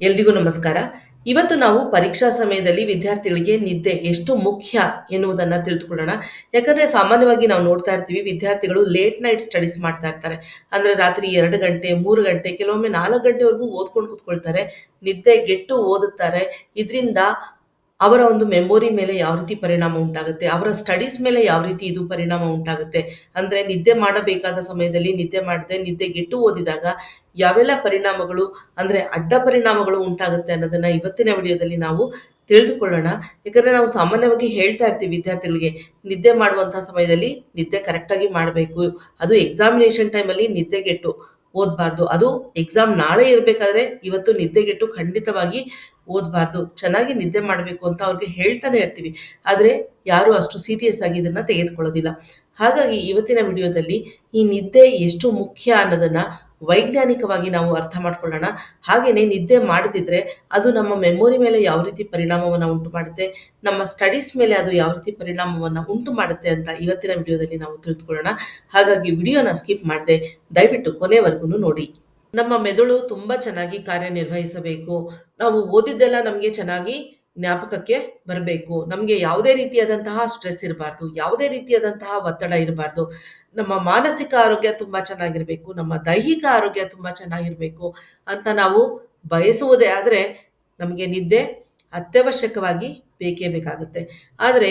ಎಲ್ರಿಗೂ ನಮಸ್ಕಾರ. ಇವತ್ತು ನಾವು ಪರೀಕ್ಷಾ ಸಮಯದಲ್ಲಿ ವಿದ್ಯಾರ್ಥಿಗಳಿಗೆ ನಿದ್ದೆ ಎಷ್ಟು ಮುಖ್ಯ ಎನ್ನುವುದನ್ನ ತಿಳಿದುಕೊಳ್ಳೋಣ. ಯಾಕಂದ್ರೆ ಸಾಮಾನ್ಯವಾಗಿ ನಾವು ನೋಡ್ತಾ ಇರ್ತೀವಿ, ವಿದ್ಯಾರ್ಥಿಗಳು ಲೇಟ್ ನೈಟ್ ಸ್ಟಡೀಸ್ ಮಾಡ್ತಾ ಇರ್ತಾರೆ. ಅಂದ್ರೆ ರಾತ್ರಿ 2 ಗಂಟೆ, 3 ಗಂಟೆ, ಕೆಲವೊಮ್ಮೆ 4 ಗಂಟೆವರೆಗೂ ಓದ್ಕೊಂಡು ಕೂತ್ಕೊಳ್ತಾರೆ. ನಿದ್ದೆಗೆಟ್ಟು ಓದುತ್ತಾರೆ. ಇದರಿಂದ ಅವರ ಒಂದು ಮೆಮೊರಿ ಮೇಲೆ ಯಾವ ರೀತಿ ಪರಿಣಾಮ ಉಂಟಾಗುತ್ತೆ, ಅವರ ಸ್ಟಡೀಸ್ ಮೇಲೆ ಯಾವ ರೀತಿ ಇದು ಪರಿಣಾಮ ಉಂಟಾಗುತ್ತೆ, ಅಂದ್ರೆ ನಿದ್ದೆ ಮಾಡಬೇಕಾದ ಸಮಯದಲ್ಲಿ ನಿದ್ದೆ ಮಾಡದೆ ನಿದ್ದೆಗೆಟ್ಟು ಓದಿದಾಗ ಯಾವೆಲ್ಲ ಪರಿಣಾಮಗಳು, ಅಂದ್ರೆ ಅಡ್ಡ ಪರಿಣಾಮಗಳು ಉಂಟಾಗುತ್ತೆ ಅನ್ನೋದನ್ನ ಇವತ್ತಿನ ವಿಡಿಯೋದಲ್ಲಿ ನಾವು ತಿಳಿದುಕೊಳ್ಳೋಣ. ಯಾಕಂದ್ರೆ ನಾವು ಸಾಮಾನ್ಯವಾಗಿ ಹೇಳ್ತಾ ಇರ್ತೀವಿ ವಿದ್ಯಾರ್ಥಿಗಳಿಗೆ, ನಿದ್ದೆ ಮಾಡುವಂತಹ ಸಮಯದಲ್ಲಿ ನಿದ್ದೆ ಕರೆಕ್ಟಾಗಿ ಮಾಡಬೇಕು. ಅದು ಎಕ್ಸಾಮಿನೇಷನ್ ಟೈಮಲ್ಲಿ ನಿದ್ದೆಗೆಟ್ಟು ಓದಬಾರ್ದು. ಅದು ಎಕ್ಸಾಮ್ ನಾಳೆ ಇರಬೇಕಾದ್ರೆ ಇವತ್ತು ನಿದ್ದೆಗೆಟ್ಟು ಖಂಡಿತವಾಗಿ ಓದಬಾರ್ದು. ಚೆನ್ನಾಗಿ ನಿದ್ದೆ ಮಾಡಬೇಕು ಅಂತ ಅವ್ರಿಗೆ ಹೇಳ್ತಾನೆ ಇರ್ತೀವಿ. ಆದರೆ ಯಾರು ಅಷ್ಟು ಸೀರಿಯಸ್ ಆಗಿ ಇದನ್ನ ತೆಗೆದುಕೊಳ್ಳೋದಿಲ್ಲ. ಹಾಗಾಗಿ ಇವತ್ತಿನ ವಿಡಿಯೋದಲ್ಲಿ ಈ ನಿದ್ದೆ ಎಷ್ಟು ಮುಖ್ಯ ಅನ್ನೋದನ್ನ ವೈಜ್ಞಾನಿಕವಾಗಿ ನಾವು ಅರ್ಥ ಮಾಡ್ಕೊಳ್ಳೋಣ. ಹಾಗೇನೆ ನಿದ್ದೆ ಮಾಡದಿದ್ರೆ ಅದು ನಮ್ಮ ಮೆಮೊರಿ ಮೇಲೆ ಯಾವ ರೀತಿ ಪರಿಣಾಮವನ್ನ ಉಂಟು ಮಾಡುತ್ತೆ, ನಮ್ಮ ಸ್ಟಡೀಸ್ ಮೇಲೆ ಅದು ಯಾವ ರೀತಿ ಪರಿಣಾಮವನ್ನ ಉಂಟು ಮಾಡುತ್ತೆ ಅಂತ ಇವತ್ತಿನ ವಿಡಿಯೋದಲ್ಲಿ ನಾವು ತಿಳಿದುಕೊಳ್ಳೋಣ. ಹಾಗಾಗಿ ವಿಡಿಯೋನ ಸ್ಕಿಪ್ ಮಾಡದೆ ದಯವಿಟ್ಟು ಕೊನೆವರೆಗೂ ನೋಡಿ. ನಮ್ಮ ಮೆದುಳು ತುಂಬಾ ಚೆನ್ನಾಗಿ ಕಾರ್ಯನಿರ್ವಹಿಸಬೇಕು. ನಾವು ಓದಿದ್ದೆಲ್ಲ ನಮಗೆ ಚೆನ್ನಾಗಿ ಜ್ಞಾಪಕಕ್ಕೆ ಬರಬೇಕು. ನಮಗೆ ಯಾವುದೇ ರೀತಿಯಾದಂತಹ ಸ್ಟ್ರೆಸ್ ಇರಬಾರ್ದು, ಯಾವುದೇ ರೀತಿಯಾದಂತಹ ಒತ್ತಡ ಇರಬಾರ್ದು. ನಮ್ಮ ಮಾನಸಿಕ ಆರೋಗ್ಯ ತುಂಬಾ ಚೆನ್ನಾಗಿರ್ಬೇಕು, ನಮ್ಮ ದೈಹಿಕ ಆರೋಗ್ಯ ತುಂಬಾ ಚೆನ್ನಾಗಿರ್ಬೇಕು ಅಂತ ನಾವು ಬಯಸುವುದೇ ಆದರೆ ನಮಗೆ ನಿದ್ದೆ ಅತ್ಯವಶ್ಯಕವಾಗಿ ಬೇಕೇ ಬೇಕಾಗುತ್ತೆ. ಆದರೆ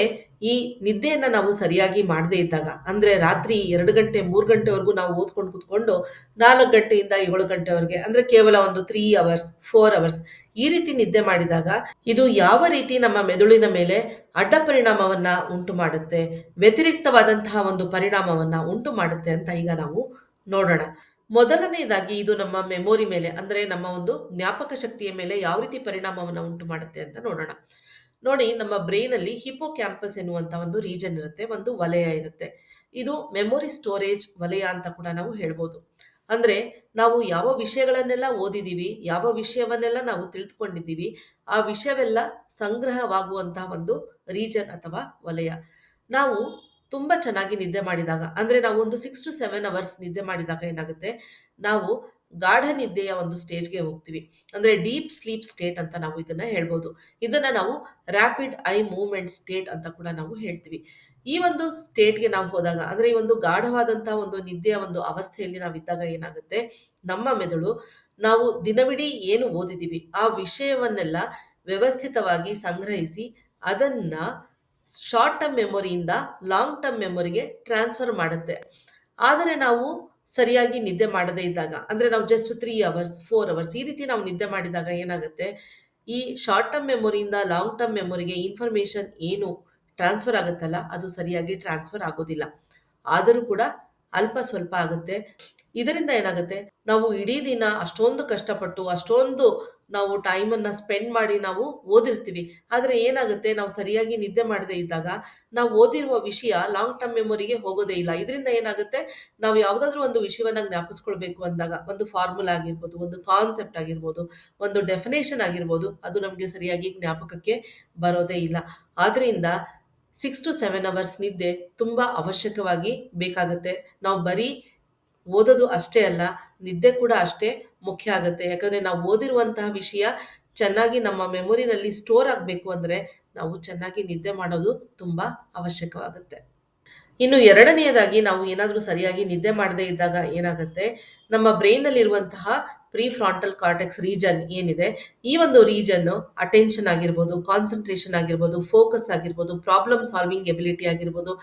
ಈ ನಿದ್ದೆಯನ್ನ ನಾವು ಸರಿಯಾಗಿ ಮಾಡದೇ ಇದ್ದಾಗ, ಅಂದ್ರೆ ರಾತ್ರಿ 2 ಗಂಟೆ 3 ಗಂಟೆವರೆಗೂ ನಾವು ಓದ್ಕೊಂಡು ಕೂತ್ಕೊಂಡು 4 ಗಂಟೆಯಿಂದ 7 ಗಂಟೆವರೆಗೆ, ಅಂದ್ರೆ ಕೇವಲ ಒಂದು 3 ಅವರ್ಸ್ 4 ಅವರ್ಸ್ ಈ ರೀತಿ ನಿದ್ದೆ ಮಾಡಿದಾಗ ಇದು ಯಾವ ರೀತಿ ನಮ್ಮ ಮೆದುಳಿನ ಮೇಲೆ ಅಡ್ಡ ಪರಿಣಾಮವನ್ನ ಉಂಟು ಮಾಡುತ್ತೆ, ವ್ಯತಿರಿಕ್ತವಾದಂತಹ ಒಂದು ಪರಿಣಾಮವನ್ನ ಉಂಟು ಮಾಡುತ್ತೆ ಅಂತ ಈಗ ನಾವು ನೋಡೋಣ. ಮೊದಲನೆಯದಾಗಿ ಇದು ನಮ್ಮ ಮೆಮೊರಿ ಮೇಲೆ, ಅಂದ್ರೆ ನಮ್ಮ ಒಂದು ಜ್ಞಾಪಕ ಶಕ್ತಿಯ ಮೇಲೆ ಯಾವ ರೀತಿ ಪರಿಣಾಮವನ್ನ ಉಂಟು ಮಾಡುತ್ತೆ ಅಂತ ನೋಡೋಣ. ನೋಡಿ, ನಮ್ಮ ಬ್ರೈನ್ ಅಲ್ಲಿ ಹಿಪೋ ಕ್ಯಾಂಪಸ್ ಎನ್ನುವಂತ ಒಂದು ರೀಜನ್ ಇರುತ್ತೆ, ಒಂದು ವಲಯ ಇರುತ್ತೆ. ಇದು ಮೆಮೊರಿ ಸ್ಟೋರೇಜ್ ವಲಯ ಅಂತ ಕೂಡ ನಾವು ಹೇಳ್ಬೋದು. ಅಂದ್ರೆ ನಾವು ಯಾವ ವಿಷಯಗಳನ್ನೆಲ್ಲ ಓದಿದೀವಿ, ಯಾವ ವಿಷಯವನ್ನೆಲ್ಲ ನಾವು ತಿಳಿದುಕೊಂಡಿದ್ದೀವಿ, ಆ ವಿಷಯವೆಲ್ಲ ಸಂಗ್ರಹವಾಗುವಂತಹ ಒಂದು ರೀಜನ್ ಅಥವಾ ವಲಯ. ನಾವು ತುಂಬಾ ಚೆನ್ನಾಗಿ ನಿದ್ದೆ ಮಾಡಿದಾಗ, ಅಂದ್ರೆ ನಾವು ಒಂದು 6 to 7 ಅವರ್ಸ್ ನಿದ್ದೆ ಮಾಡಿದಾಗ ಏನಾಗುತ್ತೆ, ನಾವು ಗಾಢ ನಿದ್ದೆಯ ಒಂದು ಸ್ಟೇಜ್ಗೆ ಹೋಗ್ತೀವಿ. ಅಂದ್ರೆ ಡೀಪ್ ಸ್ಲೀಪ್ ಸ್ಟೇಟ್ ಅಂತ ನಾವು ಇದನ್ನ ಹೇಳ್ಬೋದು. ಇದನ್ನ ನಾವು ರ್ಯಾಪಿಡ್ ಐ ಮೂವ್ಮೆಂಟ್ ಸ್ಟೇಟ್ ಅಂತ ಕೂಡ ನಾವು ಹೇಳ್ತೀವಿ. ಈ ಒಂದು ಸ್ಟೇಟ್ಗೆ ನಾವು ಹೋದಾಗ, ಅಂದ್ರೆ ಈ ಒಂದು ಗಾಢವಾದಂತಹ ಒಂದು ನಿದ್ದೆಯ ಒಂದು ಅವಸ್ಥೆಯಲ್ಲಿ ನಾವಿದ್ದಾಗ ಏನಾಗುತ್ತೆ, ನಮ್ಮ ಮೆದುಳು ನಾವು ದಿನವಿಡೀ ಏನು ಓದಿದೀವಿ ಆ ವಿಷಯವನ್ನೆಲ್ಲ ವ್ಯವಸ್ಥಿತವಾಗಿ ಸಂಗ್ರಹಿಸಿ ಅದನ್ನ ಶಾರ್ಟ್ ಟರ್ಮ್ ಮೆಮೊರಿಯಿಂದ ಲಾಂಗ್ ಟರ್ಮ್ ಮೆಮೊರಿಗೆ ಟ್ರಾನ್ಸ್ಫರ್ ಮಾಡುತ್ತೆ. ಆದರೆ ನಾವು ಸರಿಯಾಗಿ ನಿದ್ದೆ ಮಾಡದೇ ಇದ್ದಾಗ, ಅಂದ್ರೆ ನಾವು ಜಸ್ಟ್ 3 ಅವರ್ಸ್ 4 ಅವರ್ಸ್ ಈ ರೀತಿ ನಾವು ನಿದ್ದೆ ಮಾಡಿದಾಗ ಏನಾಗುತ್ತೆ, ಈ ಶಾರ್ಟ್ ಟರ್ಮ್ ಮೆಮೊರಿಯಿಂದ ಲಾಂಗ್ ಟರ್ಮ್ ಮೆಮೊರಿಗೆ ಇನ್ಫಾರ್ಮೇಶನ್ ಏನು ಟ್ರಾನ್ಸ್ಫರ್ ಆಗುತ್ತಲ್ಲ, ಅದು ಸರಿಯಾಗಿ ಟ್ರಾನ್ಸ್ಫರ್ ಆಗೋದಿಲ್ಲ. ಆದರೂ ಕೂಡ ಅಲ್ಪ ಸ್ವಲ್ಪ ಆಗುತ್ತೆ. ಇದರಿಂದ ಏನಾಗುತ್ತೆ, ನಾವು ಇಡೀ ದಿನ ಅಷ್ಟೊಂದು ಕಷ್ಟಪಟ್ಟು ಅಷ್ಟೊಂದು ನಾವು ಟೈಮನ್ನ ಸ್ಪೆಂಡ್ ಮಾಡಿ ನಾವು ಓದಿರ್ತೀವಿ. ಆದರೆ ಏನಾಗುತ್ತೆ, ನಾವು ಸರಿಯಾಗಿ ನಿದ್ದೆ ಮಾಡದೇ ಇದ್ದಾಗ ನಾವು ಓದಿರುವ ವಿಷಯ ಲಾಂಗ್ ಟರ್ಮ್ ಮೆಮೊರಿಗೆ ಹೋಗೋದೇ ಇಲ್ಲ. ಇದರಿಂದ ಏನಾಗುತ್ತೆ, ನಾವು ಯಾವುದಾದ್ರೂ ಒಂದು ವಿಷಯವನ್ನ ಜ್ಞಾಪಿಸ್ಕೊಳ್ಬೇಕು ಅಂದಾಗ, ಒಂದು ಫಾರ್ಮುಲಾ ಆಗಿರ್ಬೋದು, ಒಂದು ಕಾನ್ಸೆಪ್ಟ್ ಆಗಿರ್ಬೋದು, ಒಂದು ಡೆಫಿನೇಷನ್ ಆಗಿರ್ಬೋದು, ಅದು ನಮಗೆ ಸರಿಯಾಗಿ ಜ್ಞಾಪಕಕ್ಕೆ ಬರೋದೇ ಇಲ್ಲ. ಆದ್ರಿಂದ 6 to 7 ಅವರ್ಸ್ ನಿದ್ದೆ ತುಂಬಾ ಅವಶ್ಯಕವಾಗಿ ಬೇಕಾಗುತ್ತೆ. ನಾವು ಬರೀ ಓದೋದು ಅಷ್ಟೇ ಅಲ್ಲ, ನಿದ್ದೆ ಕೂಡ ಅಷ್ಟೇ ಮುಖ್ಯ ಆಗುತ್ತೆ. ಯಾಕಂದ್ರೆ ನಾವು ಓದಿರುವಂತಹ ವಿಷಯ ಚೆನ್ನಾಗಿ ನಮ್ಮ ಮೆಮೊರಿನಲ್ಲಿ ಸ್ಟೋರ್ ಆಗಬೇಕು ಅಂದ್ರೆ ನಾವು ಚೆನ್ನಾಗಿ ನಿದ್ದೆ ಮಾಡೋದು ತುಂಬಾ ಅವಶ್ಯಕವಾಗುತ್ತೆ. ಇನ್ನು ಎರಡನೆಯದಾಗಿ, ನಾವು ಏನಾದರೂ ಸರಿಯಾಗಿ ನಿದ್ದೆ ಮಾಡದೇ ಇದ್ದಾಗ ಏನಾಗುತ್ತೆ, ನಮ್ಮ ಬ್ರೈನ್ ಅಲ್ಲಿ ಇರುವಂತಹ ಪ್ರೀ ಫ್ರಾಂಟಲ್ ಕಾರ್ಟೆಕ್ಸ್ ರೀಜನ್ ಏನಿದೆ, ಈ ಒಂದು ರೀಜನ್ ಅಟೆನ್ಷನ್ ಆಗಿರ್ಬೋದು, ಕಾನ್ಸಂಟ್ರೇಷನ್ ಆಗಿರ್ಬೋದು, ಫೋಕಸ್ ಆಗಿರ್ಬೋದು, ಪ್ರಾಬ್ಲಮ್ ಸಾಲ್ವಿಂಗ್ ಎಬಿಲಿಟಿ ಆಗಿರ್ಬೋದು,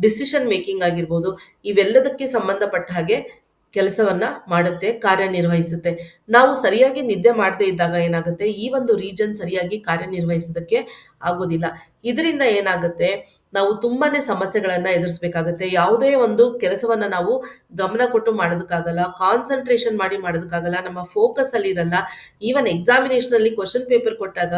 ಡಿಸಿಷನ್ ಮೇಕಿಂಗ್ ಆಗಿರ್ಬೋದು, ಇವೆಲ್ಲದಕ್ಕೆ ಸಂಬಂಧಪಟ್ಟ ಹಾಗೆ ಕೆಲಸವನ್ನ ಮಾಡುತ್ತೆ, ಕಾರ್ಯನಿರ್ವಹಿಸುತ್ತೆ. ನಾವು ಸರಿಯಾಗಿ ನಿದ್ದೆ ಮಾಡದೇ ಇದ್ದಾಗ ಏನಾಗುತ್ತೆ, ಈ ಒಂದು ರೀಜನ್ ಸರಿಯಾಗಿ ಕಾರ್ಯನಿರ್ವಹಿಸೋದಕ್ಕೆ ಆಗೋದಿಲ್ಲ. ಇದರಿಂದ ಏನಾಗುತ್ತೆ, ನಾವು ತುಂಬಾನೇ ಸಮಸ್ಯೆಗಳನ್ನ ಎದುರಿಸಬೇಕಾಗುತ್ತೆ. ಯಾವುದೇ ಒಂದು ಕೆಲಸವನ್ನ ನಾವು ಗಮನ ಕೊಟ್ಟು ಮಾಡೋದಕ್ಕಾಗಲ್ಲ, ಕಾನ್ಸಂಟ್ರೇಷನ್ ಮಾಡಿ ಮಾಡೋದಕ್ಕಾಗಲ್ಲ, ನಮ್ಮ ಫೋಕಸ್ ಅಲ್ಲಿ ಇರಲ್ಲ. ಈವನ್ ಎಕ್ಸಾಮಿನೇಷನ್ ಅಲ್ಲಿ ಕ್ವಶನ್ ಪೇಪರ್ ಕೊಟ್ಟಾಗ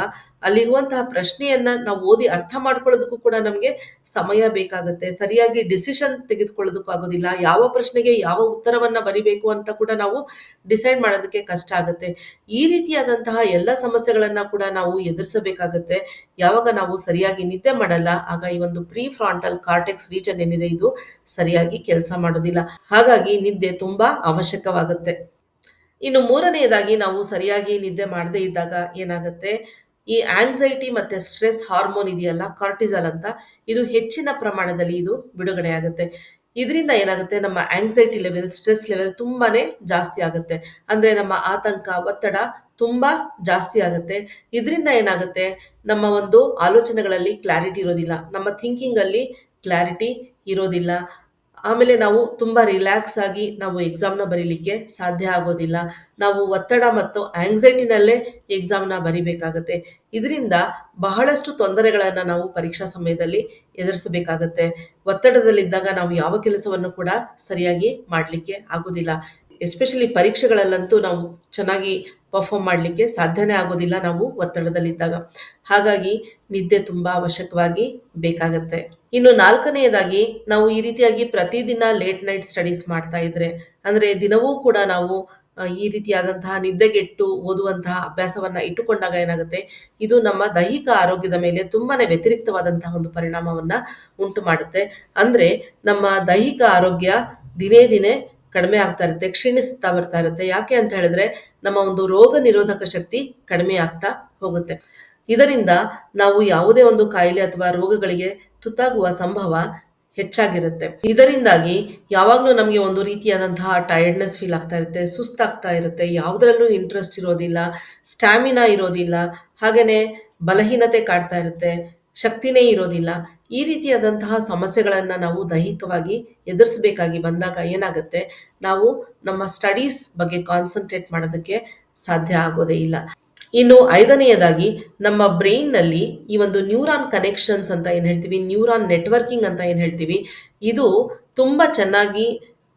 ಅಲ್ಲಿರುವಂತಹ ಪ್ರಶ್ನೆಯನ್ನ ನಾವು ಓದಿ ಅರ್ಥ ಮಾಡ್ಕೊಳ್ಳೋದಕ್ಕೂ ಕೂಡ ನಮಗೆ ಸಮಯ ಬೇಕಾಗುತ್ತೆ. ಸರಿಯಾಗಿ ಡಿಸಿಷನ್ ತೆಗೆದುಕೊಳ್ಳೋದಕ್ಕೂ ಆಗೋದಿಲ್ಲ. ಯಾವ ಪ್ರಶ್ನೆಗೆ ಯಾವ ಉತ್ತರವನ್ನ ಬರಿಬೇಕು ಅಂತ ಕೂಡ ನಾವು ಡಿಸೈಡ್ ಮಾಡೋದಕ್ಕೆ ಕಷ್ಟ ಆಗುತ್ತೆ. ಈ ರೀತಿಯಾದಂತಹ ಎಲ್ಲ ಸಮಸ್ಯೆಗಳನ್ನ ಕೂಡ ನಾವು ಎದುರಿಸಬೇಕಾಗುತ್ತೆ ಯಾವಾಗ ನಾವು ಸರಿಯಾಗಿ ನಿದ್ದೆ ಮಾಡಲ್ಲ. ಆಗ ಈ ಒಂದು ಪ್ರೀ ಫ್ರಾಂಟಲ್ ಕಾರ್ಟೆಕ್ಸ್ ರೀಜನ್ ಏನಿದೆ ಇದು ಸರಿಯಾಗಿ ಕೆಲಸ ಮಾಡೋದಿಲ್ಲ. ಹಾಗಾಗಿ ನಿದ್ದೆ ತುಂಬಾ ಅವಶ್ಯಕವಾಗುತ್ತೆ. ಇನ್ನು ಮೂರನೆಯದಾಗಿ ನಾವು ಸರಿಯಾಗಿ ನಿದ್ದೆ ಮಾಡದೇ ಇದ್ದಾಗ ಏನಾಗುತ್ತೆ, ಈ ಆಂಗ್ಸೈಟಿ ಮತ್ತೆ ಸ್ಟ್ರೆಸ್ ಹಾರ್ಮೋನ್ ಇದೆಯಲ್ಲ, ಕಾರ್ಟಿಸಲ್ ಅಂತ, ಇದು ಹೆಚ್ಚಿನ ಪ್ರಮಾಣದಲ್ಲಿ ಇದು ಬಿಡುಗಡೆ ಆಗುತ್ತೆ. ಇದರಿಂದ ಏನಾಗುತ್ತೆ, ನಮ್ಮ ಆಂಗ್ಸೈಟಿ ಲೆವೆಲ್, ಸ್ಟ್ರೆಸ್ ಲೆವೆಲ್ ತುಂಬಾನೇ ಜಾಸ್ತಿ ಆಗುತ್ತೆ. ಅಂದ್ರೆ ನಮ್ಮ ಆತಂಕ, ಒತ್ತಡ ತುಂಬಾ ಜಾಸ್ತಿ ಆಗುತ್ತೆ. ಇದರಿಂದ ಏನಾಗುತ್ತೆ, ನಮ್ಮ ಒಂದು ಆಲೋಚನೆಗಳಲ್ಲಿ ಕ್ಲಾರಿಟಿ ಇರೋದಿಲ್ಲ, ನಮ್ಮ ಥಿಂಕಿಂಗ್ ಅಲ್ಲಿ ಕ್ಲಾರಿಟಿ ಇರೋದಿಲ್ಲ. ಆಮೇಲೆ ನಾವು ತುಂಬಾ ರಿಲ್ಯಾಕ್ಸ್ ಆಗಿ ನಾವು ಎಕ್ಸಾಮ್ನ ಬರೀಲಿಕ್ಕೆ ಸಾಧ್ಯ ಆಗೋದಿಲ್ಲ. ನಾವು ಒತ್ತಡ ಮತ್ತು ಆಂಗ್ಸೈಟಿನಲ್ಲೇ ಎಕ್ಸಾಮ್ನ ಬರಿಬೇಕಾಗತ್ತೆ. ಇದರಿಂದ ಬಹಳಷ್ಟು ತೊಂದರೆಗಳನ್ನ ನಾವು ಪರೀಕ್ಷಾ ಸಮಯದಲ್ಲಿ ಎದುರಿಸಬೇಕಾಗತ್ತೆ. ಒತ್ತಡದಲ್ಲಿದ್ದಾಗ ನಾವು ಯಾವ ಕೆಲಸವನ್ನು ಕೂಡ ಸರಿಯಾಗಿ ಮಾಡಲಿಕ್ಕೆ ಆಗೋದಿಲ್ಲ. ಎಸ್ಪೆಷಲಿ ಪರೀಕ್ಷೆಗಳಲ್ಲಂತೂ ನಾವು ಚೆನ್ನಾಗಿ ಪರ್ಫಾರ್ಮ್ ಮಾಡಲಿಕ್ಕೆ ಸಾಧ್ಯನೇ ಆಗೋದಿಲ್ಲ ನಾವು ಒತ್ತಡದಲ್ಲಿದ್ದಾಗ. ಹಾಗಾಗಿ ನಿದ್ದೆ ತುಂಬಾ ಅವಶ್ಯಕವಾಗಿ ಬೇಕಾಗತ್ತೆ. ಇನ್ನು ನಾಲ್ಕನೆಯದಾಗಿ, ನಾವು ಈ ರೀತಿಯಾಗಿ ಪ್ರತಿದಿನ ಲೇಟ್ ನೈಟ್ ಸ್ಟಡೀಸ್ ಮಾಡ್ತಾ ಇದ್ರೆ, ಅಂದ್ರೆ ದಿನವೂ ಕೂಡ ನಾವು ಈ ರೀತಿಯಾದಂತಹ ನಿದ್ದೆಗೆಟ್ಟು ಓದುವಂತಹ ಅಭ್ಯಾಸವನ್ನ ಇಟ್ಟುಕೊಂಡಾಗ ಏನಾಗುತ್ತೆ, ಇದು ನಮ್ಮ ದೈಹಿಕ ಆರೋಗ್ಯದ ಮೇಲೆ ತುಂಬಾನೇ ವ್ಯತಿರಿಕ್ತವಾದಂತಹ ಒಂದು ಪರಿಣಾಮವನ್ನ ಉಂಟು ಮಾಡುತ್ತೆ. ಅಂದ್ರೆ ನಮ್ಮ ದೈಹಿಕ ಆರೋಗ್ಯ ದಿನೇ ದಿನೇ ಕಡಿಮೆ ಆಗ್ತಾ ಇರುತ್ತೆ, ಕ್ಷೀಣಿಸ್ತಾ ಬರ್ತಾ ಇರುತ್ತೆ. ಯಾಕೆ ಅಂತ ಹೇಳಿದ್ರೆ, ನಮ್ಮ ಒಂದು ರೋಗ ನಿರೋಧಕ ಶಕ್ತಿ ಕಡಿಮೆ ಆಗ್ತಾ ಹೋಗುತ್ತೆ. ಇದರಿಂದ ನಾವು ಯಾವುದೇ ಒಂದು ಕಾಯಿಲೆ ಅಥವಾ ರೋಗಗಳಿಗೆ ತುತ್ತಾಗುವ ಸಂಭವ ಹೆಚ್ಚಾಗಿರುತ್ತೆ. ಇದರಿಂದಾಗಿ ಯಾವಾಗಲೂ ನಮಗೆ ಒಂದು ರೀತಿಯಾದಂತಹ ಟೈರ್ಡ್ನೆಸ್ ಫೀಲ್ ಆಗ್ತಾ ಇರುತ್ತೆ, ಸುಸ್ತಾಗ್ತಾ ಇರುತ್ತೆ, ಯಾವುದರಲ್ಲೂ ಇಂಟ್ರೆಸ್ಟ್ ಇರೋದಿಲ್ಲ, ಸ್ಟ್ಯಾಮಿನಾ ಇರೋದಿಲ್ಲ, ಹಾಗೇನೆ ಬಲಹೀನತೆ ಕಾಡ್ತಾ ಇರುತ್ತೆ, ಶಕ್ತಿನೇ ಇರೋದಿಲ್ಲ. ಈ ರೀತಿಯಾದಂತಹ ಸಮಸ್ಯೆಗಳನ್ನ ನಾವು ದೈಹಿಕವಾಗಿ ಎದುರಿಸಬೇಕಾಗಿ ಬಂದಾಗ ಏನಾಗುತ್ತೆ, ನಾವು ನಮ್ಮ ಸ್ಟಡೀಸ್ ಬಗ್ಗೆ ಕಾನ್ಸಂಟ್ರೇಟ್ ಮಾಡೋದಕ್ಕೆ ಸಾಧ್ಯ ಆಗೋದೇ ಇಲ್ಲ. ಇನ್ನು ಐದನೆಯದಾಗಿ, ನಮ್ಮ ಬ್ರೈನ್ನಲ್ಲಿ ಈ ಒಂದು ನ್ಯೂರಾನ್ ಕನೆಕ್ಷನ್ಸ್ ಅಂತ ಏನು ಹೇಳ್ತೀವಿ, ನ್ಯೂರಾನ್ ನೆಟ್ವರ್ಕಿಂಗ್ ಅಂತ ಏನು ಹೇಳ್ತೀವಿ, ಇದು ತುಂಬ ಚೆನ್ನಾಗಿ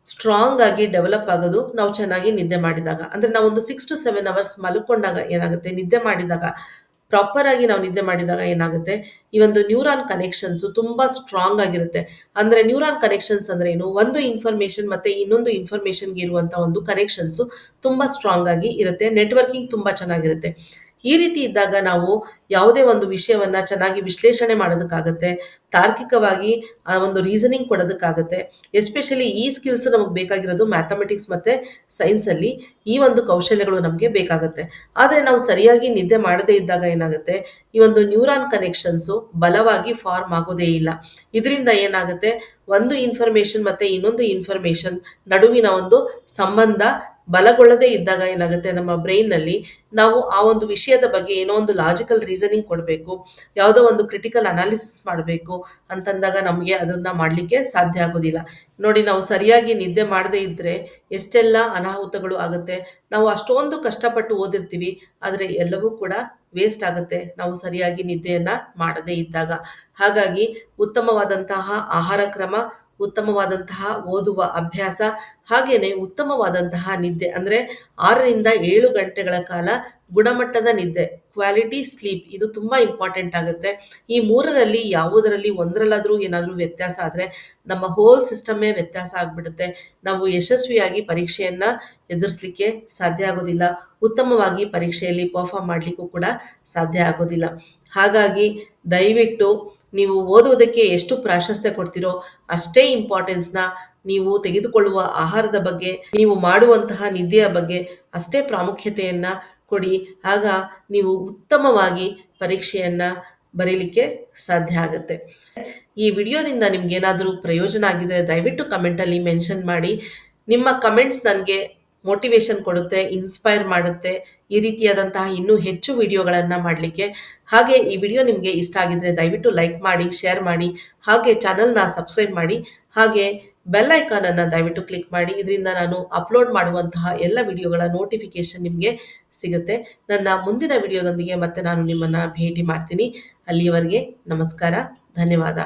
ಸ್ಟ್ರಾಂಗ್ ಆಗಿ ಡೆವಲಪ್ ಆಗೋದು ನಾವು ಚೆನ್ನಾಗಿ ನಿದ್ದೆ ಮಾಡಿದಾಗ. ಅಂದರೆ ನಾವೊಂದು 6 to 7 ಅವರ್ಸ್ ಮಲ್ಕೊಂಡಾಗ ಏನಾಗುತ್ತೆ, ನಿದ್ದೆ ಮಾಡಿದಾಗ, ಪ್ರಾಪರ್ ಆಗಿ ನಾವು ನಿದ್ದೆ ಮಾಡಿದಾಗ ಏನಾಗುತ್ತೆ, ಈ ಒಂದು ನ್ಯೂರಾನ್ ಕನೆಕ್ಷನ್ಸ್ ತುಂಬಾ ಸ್ಟ್ರಾಂಗ್ ಆಗಿರುತ್ತೆ. ಅಂದ್ರೆ ನ್ಯೂರಾನ್ ಕನೆಕ್ಷನ್ಸ್ ಅಂದ್ರೆ ಏನು, ಒಂದು ಇನ್ಫಾರ್ಮೇಶನ್ ಮತ್ತೆ ಇನ್ನೊಂದು ಇನ್ಫಾರ್ಮೇಶನ್ಗೆ ಇರುವಂತ ಒಂದು ಕನೆಕ್ಷನ್ಸ್ ತುಂಬಾ ಸ್ಟ್ರಾಂಗ್ ಆಗಿ ಇರುತ್ತೆ, ನೆಟ್ವರ್ಕಿಂಗ್ ತುಂಬಾ ಚೆನ್ನಾಗಿರುತ್ತೆ. ಈ ರೀತಿ ಇದ್ದಾಗ ನಾವು ಯಾವುದೇ ಒಂದು ವಿಷಯವನ್ನ ಚೆನ್ನಾಗಿ ವಿಶ್ಲೇಷಣೆ ಮಾಡೋದಕ್ಕಾಗತ್ತೆ, ತಾರ್ಕಿಕವಾಗಿ ಆ ಒಂದು ರೀಸನಿಂಗ್ ಕೊಡೋದಕ್ಕಾಗತ್ತೆ. ಎಸ್ಪೆಷಲಿ ಈ ಸ್ಕಿಲ್ಸ್ ನಮಗೆ ಬೇಕಾಗಿರೋದು ಮ್ಯಾಥಮೆಟಿಕ್ಸ್ ಮತ್ತೆ ಸೈನ್ಸ್ ಅಲ್ಲಿ ಈ ಒಂದು ಕೌಶಲ್ಯಗಳು ನಮಗೆ ಬೇಕಾಗತ್ತೆ. ಆದರೆ ನಾವು ಸರಿಯಾಗಿ ನಿದ್ದೆ ಮಾಡದೇ ಇದ್ದಾಗ ಏನಾಗುತ್ತೆ, ಈ ಒಂದು ನ್ಯೂರಾನ್ ಕನೆಕ್ಷನ್ಸು ಬಲವಾಗಿ ಫಾರ್ಮ್ ಆಗೋದೇ ಇಲ್ಲ. ಇದರಿಂದ ಏನಾಗುತ್ತೆ, ಒಂದು ಇನ್ಫಾರ್ಮೇಶನ್ ಮತ್ತೆ ಇನ್ನೊಂದು ಇನ್ಫಾರ್ಮೇಶನ್ ನಡುವಿನ ಒಂದು ಸಂಬಂಧ ಬಲಗೊಳ್ಳದೇ ಇದ್ದಾಗ ಏನಾಗುತ್ತೆ, ನಮ್ಮ ಬ್ರೈನ್ನಲ್ಲಿ ನಾವು ಆ ಒಂದು ವಿಷಯದ ಬಗ್ಗೆ ಏನೋ ಒಂದು ಲಾಜಿಕಲ್ ರೀಸನಿಂಗ್ ಕೊಡಬೇಕು, ಯಾವುದೋ ಒಂದು ಕ್ರಿಟಿಕಲ್ ಅನಾಲಿಸಿಸ್ ಮಾಡಬೇಕು ಅಂತಂದಾಗ ನಮಗೆ ಅದನ್ನ ಮಾಡಲಿಕ್ಕೆ ಸಾಧ್ಯ ಆಗೋದಿಲ್ಲ. ನೋಡಿ, ನಾವು ಸರಿಯಾಗಿ ನಿದ್ದೆ ಮಾಡದೇ ಇದ್ರೆ ಎಷ್ಟೆಲ್ಲ ಅನಾಹುತಗಳು ಆಗುತ್ತೆ. ನಾವು ಅಷ್ಟೊಂದು ಕಷ್ಟಪಟ್ಟು ಓದಿರ್ತೀವಿ, ಆದರೆ ಎಲ್ಲವೂ ಕೂಡ ವೇಸ್ಟ್ ಆಗುತ್ತೆ ನಾವು ಸರಿಯಾಗಿ ನಿದ್ದೆಯನ್ನ ಮಾಡದೇ ಇದ್ದಾಗ. ಹಾಗಾಗಿ ಉತ್ತಮವಾದಂತಹ ಆಹಾರ ಕ್ರಮ, ಉತ್ತಮವಾದಂತಹ ಓದುವ ಅಭ್ಯಾಸ, ಹಾಗೇನೆ ಉತ್ತಮವಾದಂತಹ ನಿದ್ದೆ, ಅಂದ್ರೆ 6 to 7 ಗಂಟೆಗಳ ಕಾಲ ಗುಣಮಟ್ಟದ ನಿದ್ದೆ, ಕ್ವಾಲಿಟಿ ಸ್ಲೀಪ್, ಇದು ತುಂಬಾ ಇಂಪಾರ್ಟೆಂಟ್ ಆಗುತ್ತೆ. ಈ ಮೂರರಲ್ಲಿ ಯಾವುದರಲ್ಲಿ ಒಂದರಲ್ಲಾದ್ರೂ ಏನಾದ್ರೂ ವ್ಯತ್ಯಾಸ ಆದ್ರೆ ನಮ್ಮ ಹೋಲ್ ಸಿಸ್ಟಮ್ಮೇ ವ್ಯತ್ಯಾಸ ಆಗ್ಬಿಡುತ್ತೆ. ನಾವು ಯಶಸ್ವಿಯಾಗಿ ಪರೀಕ್ಷೆಯನ್ನ ಎದುರಿಸಲಿಕ್ಕೆ ಸಾಧ್ಯ ಆಗೋದಿಲ್ಲ, ಉತ್ತಮವಾಗಿ ಪರೀಕ್ಷೆಯಲ್ಲಿ ಪರ್ಫಾರ್ಮ್ ಮಾಡಲಿಕ್ಕೂ ಕೂಡ ಸಾಧ್ಯ ಆಗೋದಿಲ್ಲ. ಹಾಗಾಗಿ ದಯವಿಟ್ಟು ನೀವು ಓದುವುದಕ್ಕೆ ಎಷ್ಟು ಪ್ರಾಶಸ್ತ್ಯ ಕೊಡ್ತೀರೋ ಅಷ್ಟೇ ಇಂಪಾರ್ಟೆನ್ಸ್ನ ನೀವು ತೆಗೆದುಕೊಳ್ಳುವ ಆಹಾರದ ಬಗ್ಗೆ, ನೀವು ಮಾಡುವಂತಹ ನಿದ್ದೆಯ ಬಗ್ಗೆ ಅಷ್ಟೇ ಪ್ರಾಮುಖ್ಯತೆಯನ್ನ ಕೊಡಿ. ಆಗ ನೀವು ಉತ್ತಮವಾಗಿ ಪರೀಕ್ಷೆಯನ್ನ ಬರೀಲಿಕ್ಕೆ ಸಾಧ್ಯ ಆಗುತ್ತೆ. ಈ ವಿಡಿಯೋದಿಂದ ನಿಮ್ಗೆ ಏನಾದರೂ ಪ್ರಯೋಜನ ಆಗಿದೆ ದಯವಿಟ್ಟು ಕಮೆಂಟಲ್ಲಿ ಮೆನ್ಷನ್ ಮಾಡಿ. ನಿಮ್ಮ ಕಮೆಂಟ್ಸ್ ನನಗೆ ಮೋಟಿವೇಶನ್ ಕೊಡುತ್ತೆ, ಇನ್ಸ್ಪೈರ್ ಮಾಡುತ್ತೆ ಈ ರೀತಿಯಾದಂತಹ ಇನ್ನೂ ಹೆಚ್ಚು ವಿಡಿಯೋಗಳನ್ನು ಮಾಡಲಿಕ್ಕೆ. ಹಾಗೆ ಈ ವಿಡಿಯೋ ನಿಮಗೆ ಇಷ್ಟ ಆಗಿದ್ರೆ ದಯವಿಟ್ಟು ಲೈಕ್ ಮಾಡಿ, ಶೇರ್ ಮಾಡಿ, ಹಾಗೆ ಚಾನಲ್ನ ಸಬ್ಸ್ಕ್ರೈಬ್ ಮಾಡಿ, ಹಾಗೆ ಬೆಲ್ ಐಕಾನ್ ಅನ್ನು ದಯವಿಟ್ಟು ಕ್ಲಿಕ್ ಮಾಡಿ. ಇದರಿಂದ ನಾನು ಅಪ್ಲೋಡ್ ಮಾಡುವಂತಹ ಎಲ್ಲ ವಿಡಿಯೋಗಳ ನೋಟಿಫಿಕೇಶನ್ ನಿಮಗೆ ಸಿಗುತ್ತೆ. ನನ್ನ ಮುಂದಿನ ವಿಡಿಯೋದೊಂದಿಗೆ ಮತ್ತೆ ನಾನು ನಿಮ್ಮನ್ನು ಭೇಟಿ ಮಾಡ್ತೀನಿ. ಅಲ್ಲಿಯವರೆಗೆ ನಮಸ್ಕಾರ, ಧನ್ಯವಾದ.